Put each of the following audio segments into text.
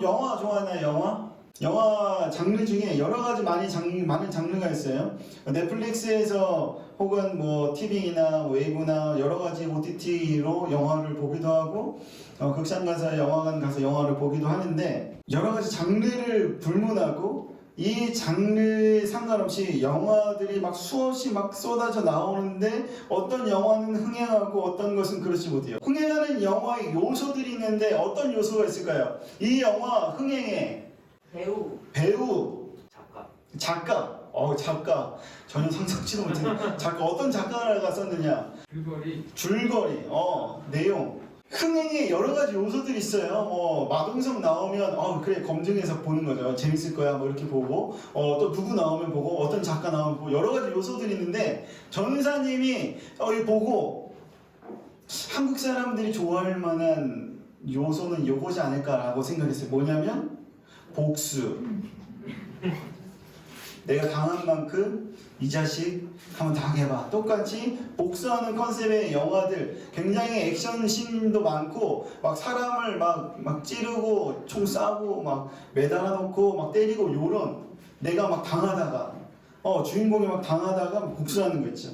영화 좋아하나요? 영화? 영화 장르 중에 여러 가지 많은 장르가 있어요. 넷플릭스에서 혹은 뭐 TV나 웨이브나 여러 가지 OTT로 영화를 보기도 하고 극장 가서 영화관 가서 영화를 보기도 하는데 여러 가지 장르를 불문하고 이 장르에 상관없이 영화들이 막 수없이 막 쏟아져 나오는데 어떤 영화는 흥행하고 어떤 것은 그렇지 못해요. 흥행하는 영화의 요소들이 있는데 어떤 요소가 있을까요? 이 영화 흥행에 배우 작가 전혀 상상치도 못했네. 작가 어떤 작가가 썼느냐? 줄거리 내용 흥행에 여러 가지 요소들이 있어요. 마동석 나오면 그래 검증해서 보는 거죠. 재밌을 거야 뭐 이렇게 보고 또 누구 나오면 보고 어떤 작가 나오면 보고 여러 가지 요소들이 있는데 전사님이 이 보고 한국 사람들이 좋아할 만한 요소는 요거지 않을까라고 생각했어요. 뭐냐면 복수. 내가 당한 만큼 이 자식 한번 당해봐. 똑같이 복수하는 컨셉의 영화들, 굉장히 액션씬도 많고 막 사람을 막 찌르고 총 쏴고 막 매달아 놓고 막 때리고 요런 내가 막 당하다가 주인공이 막 당하다가 복수하는 거 있죠.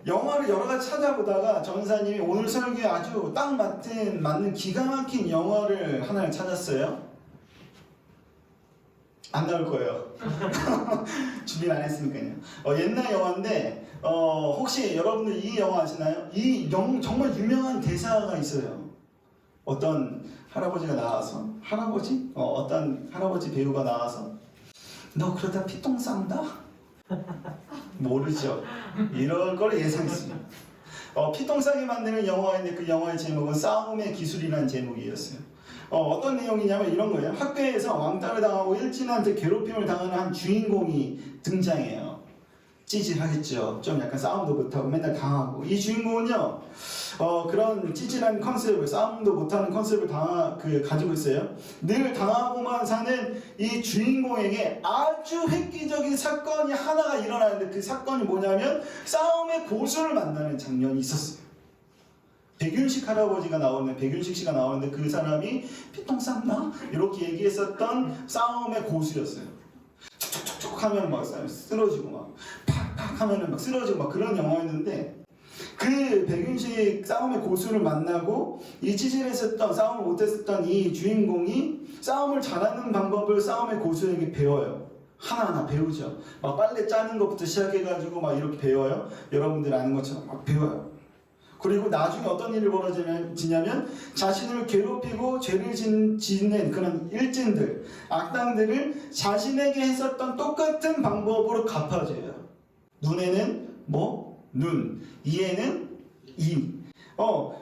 영화를 여러 가지 찾아보다가 전사님이 오늘 설교에 아주 딱 맞는 기가 막힌 영화를 하나를 찾았어요. 안 나올 거예요. 준비를 안 했으니까요. 옛날 영화인데 혹시 여러분들 이 영화 아시나요? 정말 유명한 대사가 있어요. 어떤 할아버지가 나와서 어떤 할아버지 배우가 나와서 너 그러다 피똥 싼다? 모르죠. 이럴 걸 예상했습니다. 피똥 싸게 만드는 영화인데 그 영화의 제목은 싸움의 기술이라는 제목이었어요. 어떤 내용이냐면 이런 거예요. 학교에서 왕따를 당하고 일진한테 괴롭힘을 당하는 한 주인공이 등장해요. 찌질하겠죠. 좀 약간 싸움도 못하고 맨날 당하고. 이 주인공은요, 그런 찌질한 컨셉을, 싸움도 못하는 컨셉을 가지고 있어요. 늘 당하고만 사는 이 주인공에게 아주 획기적인 사건이 하나가 일어나는데 그 사건이 뭐냐면 싸움의 고수를 만나는 장면이 있었어요. 백윤식 씨가 나오는데 그 사람이 피똥 쌌나? 이렇게 얘기했었던 싸움의 고수였어요. 촉촉촉촉 하면 막 쓰러지고 막 팍팍 하면은 막 쓰러지고 막 그런 영화였는데 그 백윤식 싸움의 고수를 만나고 이 찌질했었던 싸움을 못했었던 이 주인공이 싸움을 잘하는 방법을 싸움의 고수에게 배워요. 하나하나 배우죠. 막 빨래 짜는 것부터 시작해가지고 막 이렇게 배워요. 여러분들 아는 것처럼 막 배워요. 그리고 나중에 어떤 일이 벌어지냐면 자신을 괴롭히고 죄를 짓는 그런 일진들, 악당들을 자신에게 했었던 똑같은 방법으로 갚아줘요. 눈에는 눈, 이에는 이.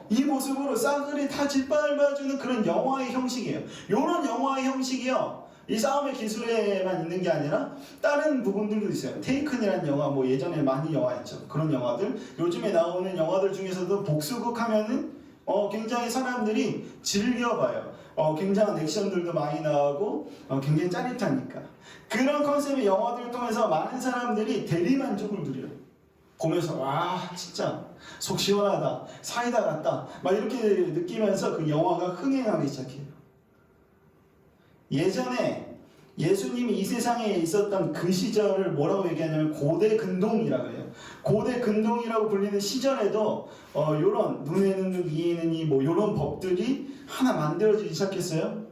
이 모습으로 싸그리 다 짓밟아주는 그런 영화의 형식이에요. 이런 영화의 형식이요. 이 싸움의 기술에만 있는 게 아니라 다른 부분들도 있어요. 테이큰이라는 영화, 예전에 많이 영화였죠. 그런 영화들. 요즘에 나오는 영화들 중에서도 복수극 하면은 굉장히 사람들이 즐겨봐요. 굉장한 액션들도 많이 나오고 굉장히 짜릿하니까. 그런 컨셉의 영화들을 통해서 많은 사람들이 대리만족을 누려요. 보면서 와 진짜 속 시원하다, 사이다 같다 막 이렇게 느끼면서 그 영화가 흥행하기 시작해요. 예전에 예수님이 이 세상에 있었던 그 시절을 뭐라고 얘기하냐면 고대 근동이라고 해요. 고대 근동이라고 불리는 시절에도 요런 눈에는 눈, 이에는 이 요런 법들이 하나 만들어지기 시작했어요.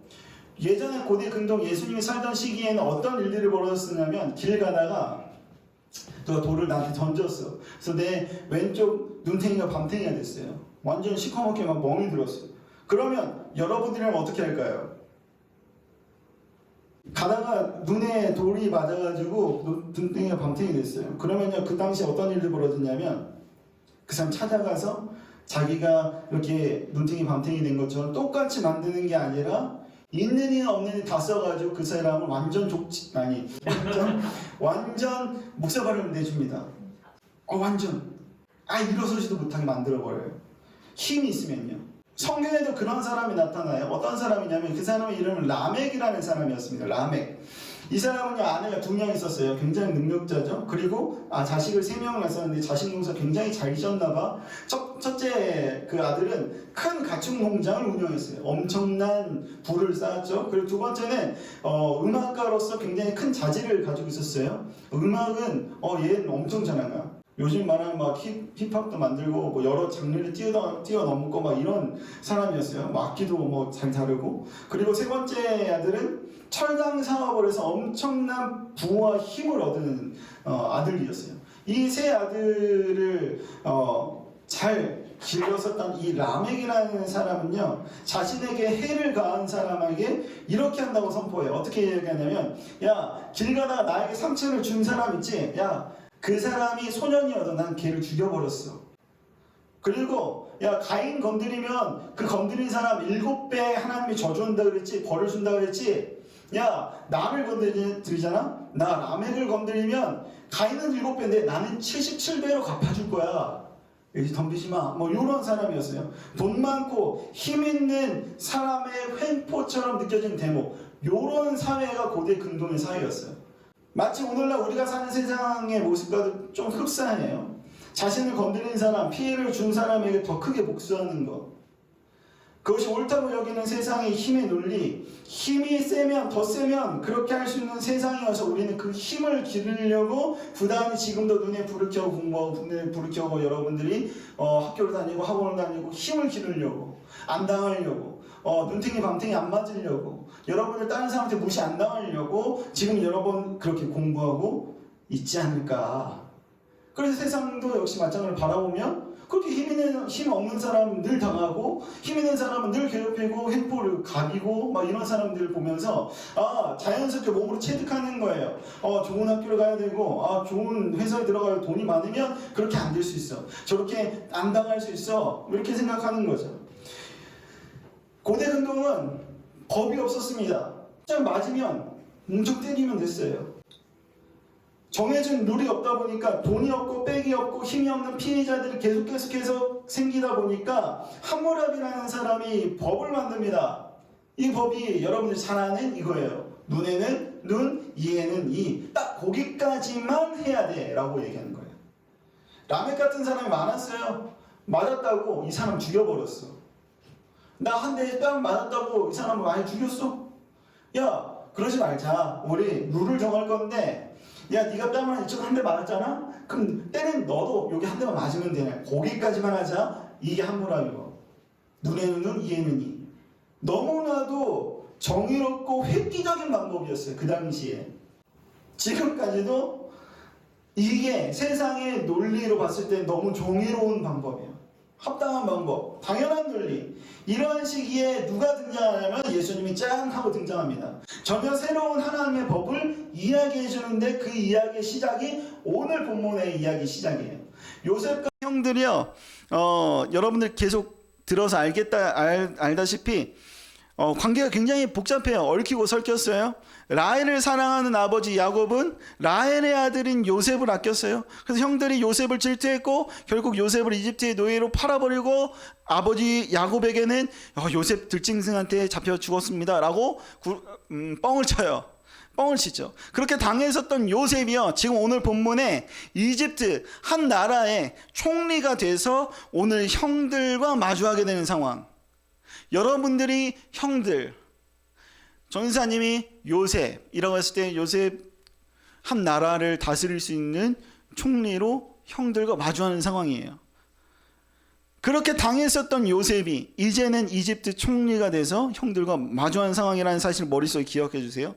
예전에 고대 근동 예수님이 살던 시기에는 어떤 일들이 벌어졌냐면 길 가다가 누가 돌을 나한테 던졌어. 그래서 내 왼쪽 눈탱이가 밤탱이가 됐어요. 완전 시커멓게 막 멍이 들었어요. 그러면 여러분들이라면 어떻게 할까요? 가다가 눈에 돌이 맞아가지고 눈탱이가 밤탱이 됐어요. 그러면요, 그 당시 어떤 일이 벌어졌냐면 그 사람 찾아가서 자기가 이렇게 눈탱이 밤탱이 된 것처럼 똑같이 만드는 게 아니라 있는 이나 없는 이 다 써가지고 그 사람을 완전 완전 묵사발을 내줍니다. 완전 일어서지도 못하게 만들어버려요. 힘이 있으면요. 성경에도 그런 사람이 나타나요. 어떤 사람이냐면 그 사람의 이름은 라멕이라는 사람이었습니다. 라멕. 이 사람은요, 아내가 2명 있었어요. 굉장히 능력자죠. 그리고 자식을 3명을 낳았었는데 자식 농사 굉장히 잘 지었나봐. 첫째 그 아들은 큰 가축 농장을 운영했어요. 엄청난 부를 쌓았죠. 그리고 두 번째는 음악가로서 굉장히 큰 자질을 가지고 있었어요. 음악은 얘는 엄청 잘한다. 요즘 말하는 막 힙합도 만들고 뭐 여러 장르를 뛰어넘고 막 이런 사람이었어요. 뭐 악기도 뭐 잘 다루고. 그리고 세 번째 아들은 철강 사업을 해서 엄청난 부와 힘을 얻는 아들이었어요. 이 세 아들을 잘 길렀었던 이 라멕이라는 사람은요, 자신에게 해를 가한 사람에게 이렇게 한다고 선포해요. 어떻게 얘기하냐면, 야, 길 가다가 나에게 상처를 준 사람 있지? 야, 그 사람이 소년이어도 난 걔를 죽여버렸어. 그리고 야, 가인 건드리면 그 건드린 사람 7배 하나님이 저주한다 그랬지? 벌을 준다 그랬지? 야, 나를 건드리잖아? 나 라멕을 건드리면 가인은 7배인데 나는 77배로 갚아줄 거야. 여기 덤비지 마. 뭐 이런 사람이었어요. 돈 많고 힘 있는 사람의 횡포처럼 느껴지는 대목. 이런 사회가 고대 근동의 사회였어요. 마치 오늘날 우리가 사는 세상의 모습과도 좀 흡사해요. 자신을 건드린 사람, 피해를 준 사람에게 더 크게 복수하는 것. 그것이 옳다고 여기는 세상의 힘의 논리. 힘이 세면 더 세면 그렇게 할 수 있는 세상이어서 우리는 그 힘을 기르려고 부단히 지금도 눈에 불을 켜고 공부하고 눈에 불을 켜고 여러분들이 학교를 다니고 학원을 다니고 힘을 기르려고, 안 당하려고, 눈탱이 밤탱이 안 맞으려고, 여러분들 다른 사람한테 무시 안 당하려고 지금 여러분 그렇게 공부하고 있지 않을까. 그래서 세상도 역시 마찬가지로 바라보면 그렇게 힘 없는 사람은 늘 당하고 힘 있는 사람은 늘 괴롭히고 횡포를 가비고 막 이런 사람들을 보면서 자연스럽게 몸으로 체득하는 거예요. 좋은 학교를 가야 되고 좋은 회사에 들어가야 돈이 많으면 그렇게 안 될 수 있어. 저렇게 안 당할 수 있어. 이렇게 생각하는 거죠. 고대 근동은 법이 없었습니다. 그냥 맞으면 뭉쳐 때리면 됐어요. 정해진 룰이 없다 보니까 돈이 없고 빽이 없고 힘이 없는 피해자들이 계속해서 생기다 보니까 함무라비라는 사람이 법을 만듭니다. 이 법이 여러분들이 잘 아는 이거예요. 눈에는 눈, 이에는 이. 딱 거기까지만 해야 돼 라고 얘기하는 거예요. 라멕 같은 사람이 많았어요. 맞았다고 이 사람 죽여버렸어. 나 한 대 뺨 맞았다고 이 사람을 많이 죽였어? 야, 그러지 말자. 우리 룰을 정할 건데 야, 네가 뺨을 이쪽 한 대 맞았잖아? 그럼 때는 너도 여기 한 대만 맞으면 되네. 거기까지만 하자. 이게 함무라비고. 눈에는 눈, 이에는 이. 너무나도 정의롭고 획기적인 방법이었어요. 그 당시에. 지금까지도 이게 세상의 논리로 봤을 때 너무 정의로운 방법이에요. 합당한 방법, 당연한 논리. 이런 시기에 누가 등장하냐면 예수님이 짠 하고 등장합니다. 전혀 새로운 하나님의 법을 이야기해 주는데 그 이야기의 시작이 오늘 본문의 이야기 시작이에요. 요셉과 형들이요, 여러분들 계속 들어서 알다시피 관계가 굉장히 복잡해요. 얽히고 설켰어요. 라헬을 사랑하는 아버지 야곱은 라헬의 아들인 요셉을 아꼈어요. 그래서 형들이 요셉을 질투했고 결국 요셉을 이집트의 노예로 팔아버리고 아버지 야곱에게는 요셉 들짐승한테 잡혀 죽었습니다 라고 뻥을 쳐요. 뻥을 치죠. 그렇게 당했었던 요셉이요, 지금 오늘 본문에 이집트 한 나라의 총리가 돼서 오늘 형들과 마주하게 되는 상황. 여러분들이 형들, 전사님이 요셉이라고 했을 때 요셉 한 나라를 다스릴 수 있는 총리로 형들과 마주하는 상황이에요. 그렇게 당했었던 요셉이 이제는 이집트 총리가 돼서 형들과 마주하는 상황이라는 사실을 머릿속에 기억해 주세요.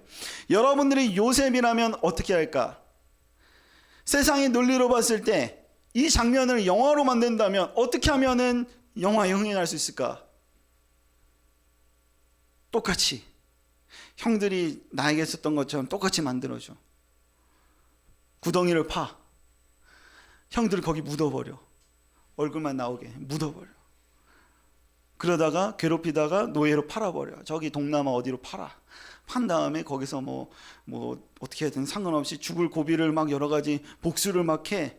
여러분들이 요셉이라면 어떻게 할까? 세상의 논리로 봤을 때 이 장면을 영화로 만든다면 어떻게 하면은 영화에 흥행할 수 있을까? 똑같이 형들이 나에게 했었던 것처럼 똑같이 만들어줘. 구덩이를 파. 형들을 거기 묻어버려. 얼굴만 나오게 묻어버려. 그러다가 괴롭히다가 노예로 팔아버려. 저기 동남아 어디로 팔아. 판 다음에 거기서 뭐 어떻게 하든 상관없이 죽을 고비를 막 여러 가지 복수를 막 해.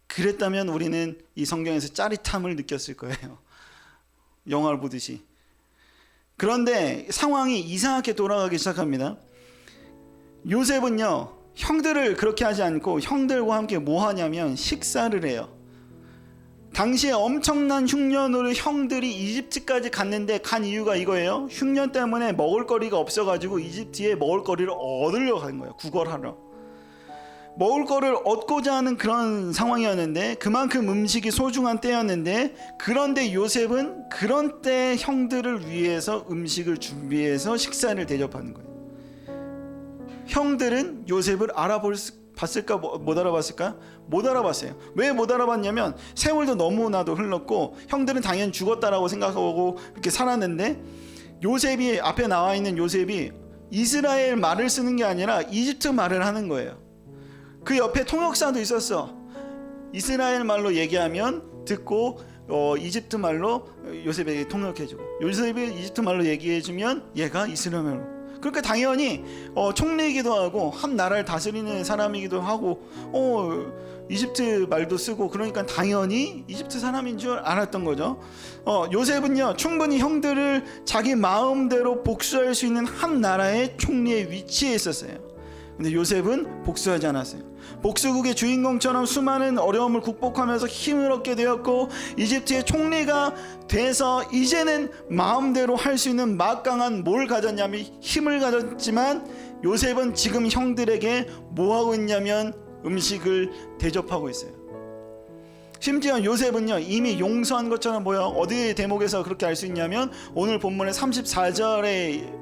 그랬다면 우리는 이 성경에서 짜릿함을 느꼈을 거예요. 영화를 보듯이. 그런데 상황이 이상하게 돌아가기 시작합니다. 요셉은요, 형들을 그렇게 하지 않고 형들과 함께 뭐 하냐면 식사를 해요. 당시에 엄청난 흉년으로 형들이 이집트까지 갔는데 간 이유가 이거예요. 흉년 때문에 먹을 거리가 없어가지고 이집트에 먹을 거리를 얻으려고 한 거예요. 구걸하러. 먹을 거를 얻고자 하는 그런 상황이었는데, 그만큼 음식이 소중한 때였는데, 그런데 요셉은 그런 때 형들을 위해서 음식을 준비해서 식사를 대접하는 거예요. 형들은 요셉을 봤을까? 못 알아봤을까? 못 알아봤어요. 왜 못 알아봤냐면 세월도 너무나도 흘렀고 형들은 당연히 죽었다라고 생각하고 이렇게 살았는데, 요셉이 앞에 나와 있는 요셉이 이스라엘 말을 쓰는 게 아니라 이집트 말을 하는 거예요. 그 옆에 통역사도 있었어. 이스라엘 말로 얘기하면 듣고 이집트 말로 요셉에게 통역해주고, 요셉이 이집트 말로 얘기해주면 얘가 이스라엘 말로. 그러니까 당연히 총리이기도 하고 한 나라를 다스리는 사람이기도 하고 이집트 말도 쓰고, 그러니까 당연히 이집트 사람인 줄 알았던 거죠. 요셉은요, 충분히 형들을 자기 마음대로 복수할 수 있는 한 나라의 총리의 위치에 있었어요. 근데 요셉은 복수하지 않았어요. 복수국의 주인공처럼 수많은 어려움을 극복하면서 힘을 얻게 되었고, 이집트의 총리가 돼서 이제는 마음대로 할 수 있는 막강한 뭘 가졌냐면 힘을 가졌지만, 요셉은 지금 형들에게 뭐 하고 있냐면 음식을 대접하고 있어요. 심지어 요셉은요, 이미 용서한 것처럼 보여. 어디 대목에서 그렇게 알 수 있냐면 오늘 본문의 34절에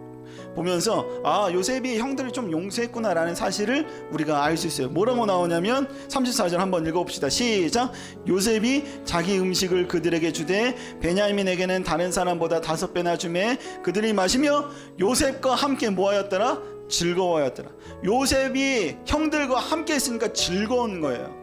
보면서 요셉이 형들을 좀 용서했구나 라는 사실을 우리가 알 수 있어요. 뭐라고 나오냐면 34절 한번 읽어봅시다. 시작. 요셉이 자기 음식을 그들에게 주되 베냐민에게는 다른 사람보다 5배나 주매 그들이 마시며 요셉과 함께 뭐하였더라? 즐거워하였더라. 요셉이 형들과 함께 했으니까 즐거운 거예요.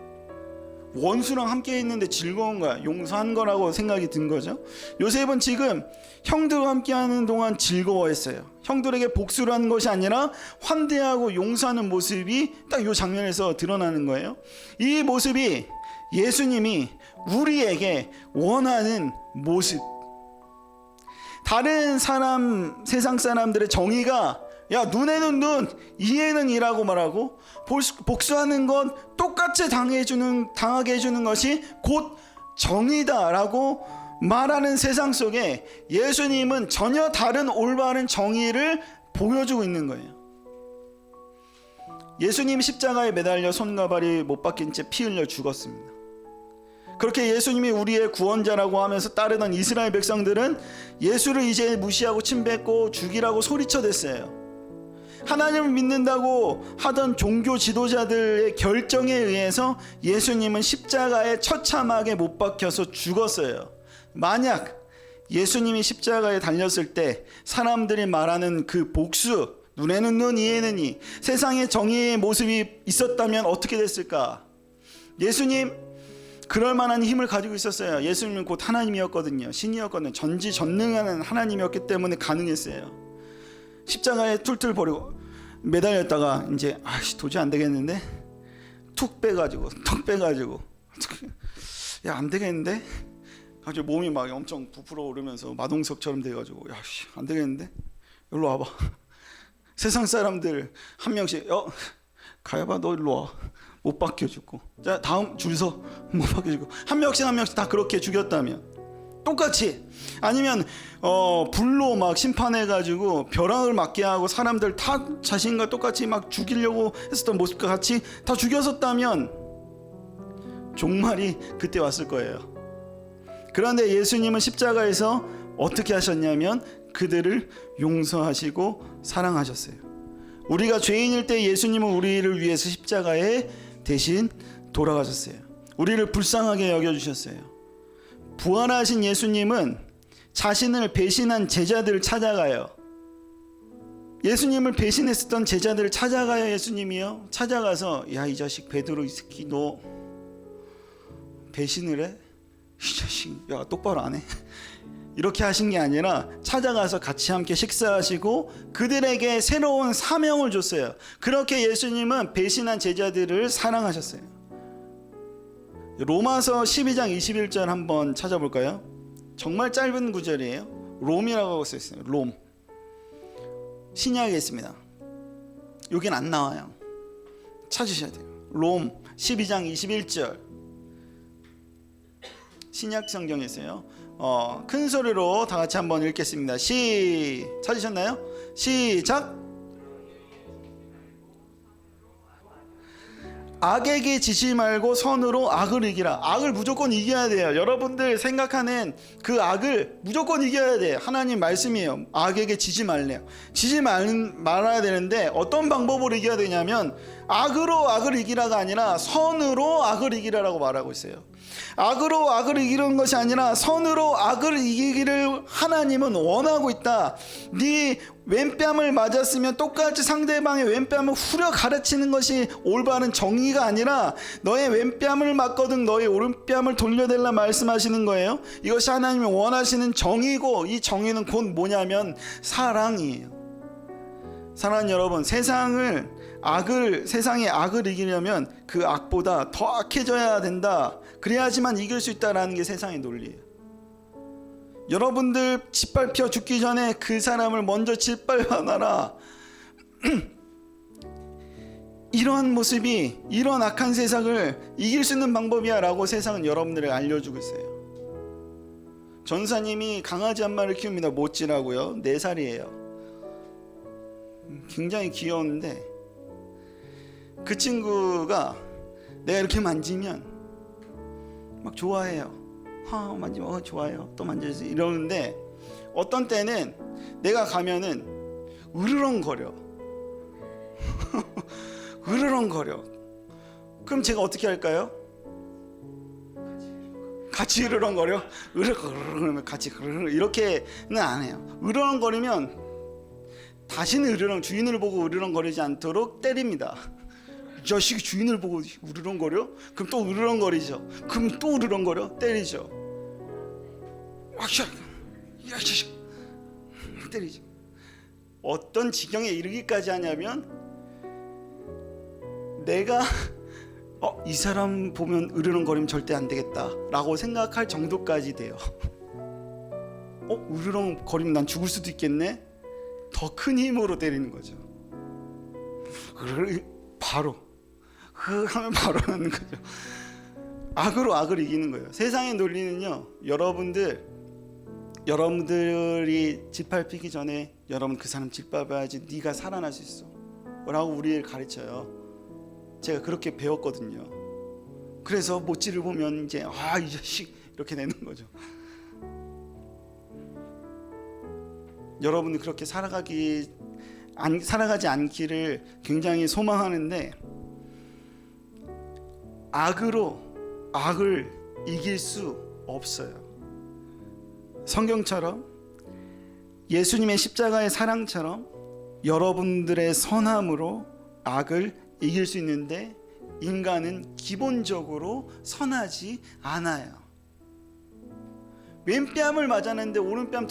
원수랑 함께 있는데 즐거운 거야. 용서한 거라고 생각이 든 거죠. 요셉은 지금 형들과 함께 하는 동안 즐거워했어요. 형들에게 복수를 하는 것이 아니라 환대하고 용서하는 모습이 딱 이 장면에서 드러나는 거예요. 이 모습이 예수님이 우리에게 원하는 모습. 다른 사람, 세상 사람들의 정의가 야, 눈에는 눈, 이에는 이라고 말하고, 복수하는 건 똑같이 당하게 해주는 것이 곧 정의다라고 말하는 세상 속에 예수님은 전혀 다른 올바른 정의를 보여주고 있는 거예요. 예수님 십자가에 매달려 손과 발이 못 박힌 채 피 흘려 죽었습니다. 그렇게 예수님이 우리의 구원자라고 하면서 따르던 이스라엘 백성들은 예수를 이제 무시하고 침뱉고 죽이라고 소리쳐댔어요. 하나님을 믿는다고 하던 종교 지도자들의 결정에 의해서 예수님은 십자가에 처참하게 못 박혀서 죽었어요. 만약 예수님이 십자가에 달렸을 때 사람들이 말하는 그 복수, 눈에는 눈, 이에는 이, 세상의 정의의 모습이 있었다면 어떻게 됐을까? 예수님 그럴 만한 힘을 가지고 있었어요. 예수님은 곧 하나님이었거든요. 신이었거든요. 전지전능한 하나님이었기 때문에 가능했어요. 십자가에 툴툴 버리고 매달렸다가 이제 도저히 안 되겠는데 툭 빼가지고 야, 안 되겠는데 갑자기 몸이 막 엄청 부풀어 오르면서 마동석처럼 돼가지고 야, 안 되겠는데 일로 와봐. 세상 사람들 한 명씩 가야봐, 너 일로 와. 못 박혀주고, 자 다음 줄 서 못 박혀주고, 한 명씩 다 그렇게 죽였다면 똑같이, 아니면 불로 막 심판해가지고 벼락을 맞게 하고 사람들 다 자신과 똑같이 막 죽이려고 했었던 모습과 같이 다 죽였었다면 종말이 그때 왔을 거예요. 그런데 예수님은 십자가에서 어떻게 하셨냐면 그들을 용서하시고 사랑하셨어요. 우리가 죄인일 때 예수님은 우리를 위해서 십자가에 대신 돌아가셨어요. 우리를 불쌍하게 여겨주셨어요. 부활하신 예수님은 자신을 배신한 제자들을 찾아가요. 예수님을 배신했었던 제자들을 찾아가요. 예수님이요, 찾아가서 야, 이 자식 베드로, 이 새끼 너 배신을 해? 이 자식 야, 똑바로 안 해? 이렇게 하신 게 아니라 찾아가서 같이 함께 식사하시고 그들에게 새로운 사명을 줬어요. 그렇게 예수님은 배신한 제자들을 사랑하셨어요. 로마서 12장 21절 한번 찾아볼까요? 정말 짧은 구절이에요. 롬이라고 써있어요. 롬. 신약에 있습니다. 여긴 안 나와요. 찾으셔야 돼요. 롬 12장 21절 신약 성경에서요. 큰 소리로 다 같이 한번 읽겠습니다. 찾으셨나요? 시작. 악에게 지지 말고 선으로 악을 이기라. 악을 무조건 이겨야 돼요. 여러분들 생각하는 그 악을 무조건 이겨야 돼요. 하나님 말씀이에요. 악에게 지지 말래요. 말아야 되는데 어떤 방법으로 이겨야 되냐면 악으로 악을 이기라가 아니라 선으로 악을 이기라라고 말하고 있어요. 악으로 악을 이기는 것이 아니라 선으로 악을 이기기를 하나님은 원하고 있다. 네 왼뺨을 맞았으면 똑같이 상대방의 왼뺨을 후려 가르치는 것이 올바른 정의가 아니라 너의 왼뺨을 맞거든 너의 오른뺨을 돌려달라 말씀하시는 거예요. 이것이 하나님이 원하시는 정의고, 이 정의는 곧 뭐냐면 사랑이에요. 사랑하는 여러분, 세상의 악을 이기려면 그 악보다 더 악해져야 된다. 그래야지만 이길 수 있다라는 게 세상의 논리예요. 여러분들 짓밟혀 죽기 전에 그 사람을 먼저 짓밟아놔라. 이러한 모습이, 이런 악한 세상을 이길 수 있는 방법이야 라고 세상은 여러분들에게 알려주고 있어요. 전사님이 강아지 한 마리를 키웁니다. 모찌라고요. 4살이에요. 굉장히 귀여운데 그 친구가 내가 이렇게 만지면 막 좋아해요. 만지면 좋아요. 또 만져주세요. 이러는데 어떤 때는 내가 가면은 으르렁거려. 으르렁거려. 그럼 제가 어떻게 할까요? 같이 으르렁거려? 으르렁거리면 같이 이렇게는 안 해요. 으르렁거리면 다시는 주인을 보고 으르렁거리지 않도록 때립니다. 이 자식이 주인을 보고 으르렁거려? 그럼 또 으르렁거리죠. 그럼 또 으르렁거려? 때리죠. 이 자식 때리죠. 어떤 지경에 이르기까지 하냐면 내가 이 사람 보면 으르렁거리면 절대 안 되겠다 라고 생각할 정도까지 돼요. 으르렁거리면 난 죽을 수도 있겠네? 더 큰 힘으로 때리는 거죠. 바로 하면 바로 하는 거죠. 악으로 악을 이기는 거예요. 세상의 논리는요, 여러분들이 짓밟히기 전에 여러분 그 사람 짓밟아야지 네가 살아날 수 있어 라고 우리를 가르쳐요. 제가 그렇게 배웠거든요. 그래서 모찌를 보면 이제 이 자식 이렇게 되는 거죠. 여러분은 그렇게 살아가지 않기를 굉장히 소망하는데 악으로 악을 이길 수 없어요. 성경처럼 예수님의 십자가의 사랑처럼 여러분들의 선함으로 악을 이길 수 있는데 인간은 기본적으로 선하지 않아요. 왼뺨을 맞았는데 오른뺨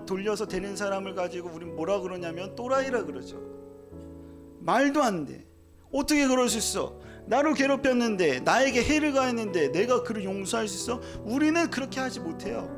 돌려서 대는 사람을 가지고 우린 뭐라 그러냐면 또라이라 그러죠. 말도 안 돼. 어떻게 그럴 수 있어? 나를 괴롭혔는데, 나에게 해를 가했는데 내가 그를 용서할 수 있어? 우리는 그렇게 하지 못해요.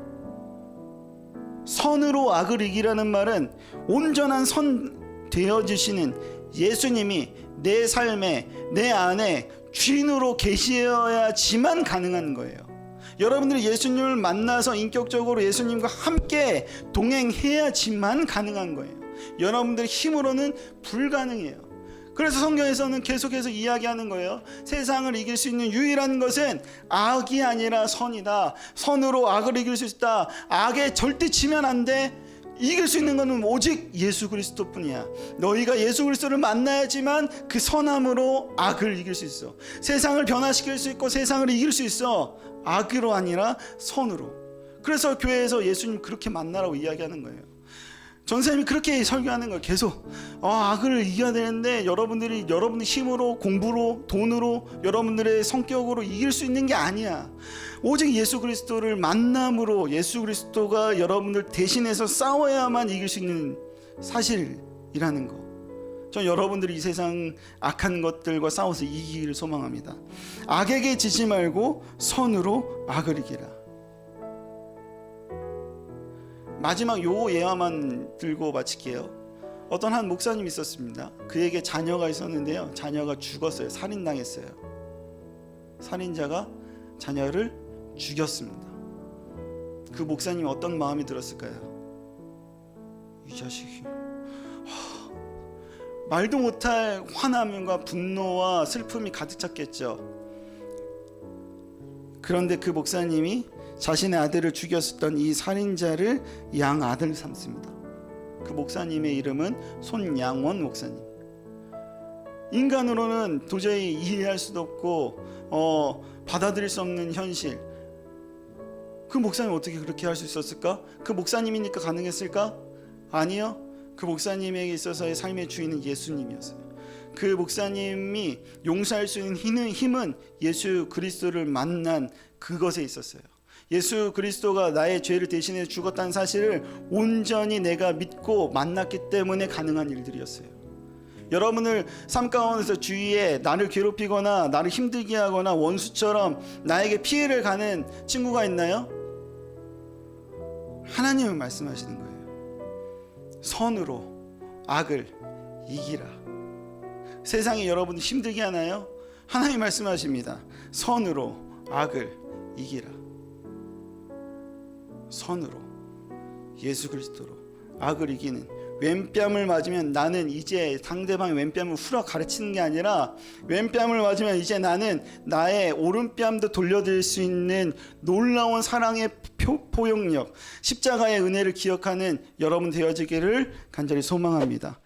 선으로 악을 이기라는 말은 온전한 선 되어주시는 예수님이 내 삶에, 내 안에 주인으로 계셔야지만 가능한 거예요. 여러분들이 예수님을 만나서 인격적으로 예수님과 함께 동행해야지만 가능한 거예요. 여러분들 힘으로는 불가능해요. 그래서 성경에서는 계속해서 이야기하는 거예요. 세상을 이길 수 있는 유일한 것은 악이 아니라 선이다. 선으로 악을 이길 수 있다. 악에 절대 지면 안 돼. 이길 수 있는 것은 오직 예수 그리스도뿐이야. 너희가 예수 그리스도를 만나야지만 그 선함으로 악을 이길 수 있어. 세상을 변화시킬 수 있고 세상을 이길 수 있어. 악으로 아니라 선으로. 그래서 교회에서 예수님 그렇게 만나라고 이야기하는 거예요. 전사님이 그렇게 설교하는 거예요. 계속 악을 이겨야 되는데 여러분들 힘으로, 공부로, 돈으로, 여러분들의 성격으로 이길 수 있는 게 아니야. 오직 예수 그리스도를 만남으로 예수 그리스도가 여러분들 대신해서 싸워야만 이길 수 있는 사실이라는 거. 전 여러분들이 이 세상 악한 것들과 싸워서 이기기를 소망합니다. 악에게 지지 말고 선으로 악을 이기라. 마지막 요 예화만 들고 마칠게요. 어떤 한 목사님이 있었습니다. 그에게 자녀가 있었는데요. 자녀가 죽었어요. 살인당했어요. 살인자가 자녀를 죽였습니다. 그 목사님이 어떤 마음이 들었을까요? 이 자식이 말도 못할 화남과 분노와 슬픔이 가득 찼겠죠. 그런데 그 목사님이 자신의 아들을 죽였었던 이 살인자를 양아들 삼습니다. 그 목사님의 이름은 손양원 목사님. 인간으로는 도저히 이해할 수도 없고 받아들일 수 없는 현실. 그 목사님 어떻게 그렇게 할 수 있었을까? 그 목사님이니까 가능했을까? 아니요. 그 목사님에게 있어서의 삶의 주인은 예수님이었어요. 그 목사님이 용서할 수 있는 힘은 예수 그리스도를 만난 그것에 있었어요. 예수 그리스도가 나의 죄를 대신해 죽었다는 사실을 온전히 내가 믿고 만났기 때문에 가능한 일들이었어요. 여러분을 삶 가운데서 주위에 나를 괴롭히거나 나를 힘들게 하거나 원수처럼 나에게 피해를 가는 친구가 있나요? 하나님은 말씀하시는 거예요. 선으로 악을 이기라. 세상이 여러분을 힘들게 하나요? 하나님 말씀하십니다. 선으로 악을 이기라. 선으로, 예수 그리스도로 악을 이기는, 왼뺨을 맞으면 나는 이제 상대방의 왼뺨을 후려 가르치는 게 아니라 왼뺨을 맞으면 이제 나는 나의 오른뺨도 돌려드릴 수 있는 놀라운 사랑의 포용력, 십자가의 은혜를 기억하는 여러분 되어지기를 간절히 소망합니다.